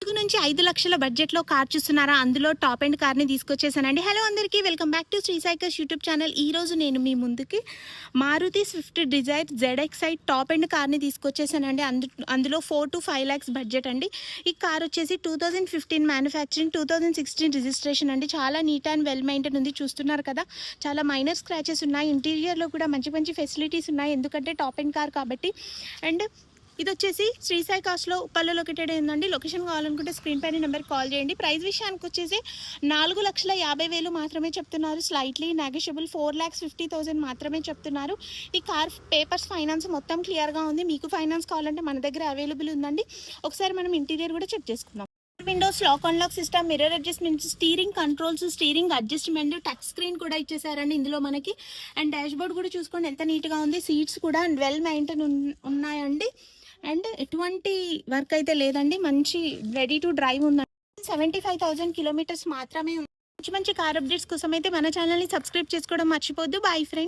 నుంచి 5 లక్షల బడ్జెట్‌లో కార్ చూస్తున్నారా? అందులో టాప్ ఎండ్ కార్‌ని తీసుకొచ్చేసానండి. హలో అందరికీ welcome back to Shri cycles YouTube channel. ఈరోజు నేను మీ ముందుకి Maruti Swift Dzire ZXI top end కార్‌ని తీసుకొచ్చేసానండి. అందులో 4-5 లాక్స్ బడ్జెట్ అండి. ఈ కార్ వచ్చేసి 2015 మ్యానుఫ్యాక్చరింగ్, 2016 రిజిస్ట్రేషన్ అండి. చాలా నీట్ అండ్ వెల్ మెయింటైన్ ఉంది. చూస్తున్నారు కదా, చాలా మైనర్ స్క్రాచెస్ ఉన్నాయి. ఇంటీరియర్‌లో కూడా మంచి మంచి ఫెసిలిటీస్ ఉన్నాయి. ఎందుకంటే టాప్ ఎండ్ కార్ కాబట్టి. అండ్ ఇది వచ్చేసి శ్రీ సాయి కాస్ట్లో ఉప్పల్లో లొకేటెడ్ అయిందండి. లొకేషన్ కావాలనుకుంటే స్క్రీన్ పైన నెంబర్కి కాల్ చేయండి. ప్రైస్ విషయానికి వచ్చేసి 4,50,000 మాత్రమే చెప్తున్నారు. స్లైట్లీ నెగోషియబుల్ 4,50,000 మాత్రమే చెప్తున్నారు. ఈ కార్ పేపర్స్ ఫైనాన్స్ మొత్తం క్లియర్గా ఉంది. మీకు ఫైనాన్స్ కావాలంటే మన దగ్గర అవైలబుల్ ఉందండి. ఒకసారి మనం ఇంటీరియర్ కూడా చెక్ చేసుకుందాం. Windows lock and lock system, mirror adjustment, steering controls, steering adjustment, touch screen కూడా ఇచ్చేసారండి ఇందులో మనకి. అండ్ డాష్ బోర్డ్ కూడా చూసుకోండి ఎంత నీట్గా ఉంది. సీట్స్ కూడా వెల్ మెయింటైన్ ఉన్నాయండి. అండ్ ఎటువంటి వర్క్ అయితే లేదండి. మంచి రెడీ టు డ్రైవ్ ఉందండి. 75,000 కిలోమీటర్స్ మాత్రమే ఉంది. మంచి మంచి కార్ అప్డేట్స్ కోసం అయితే మన ఛానల్ని సబ్స్క్రైబ్ చేసుకోవడం మర్చిపోద్దు. Bye friends.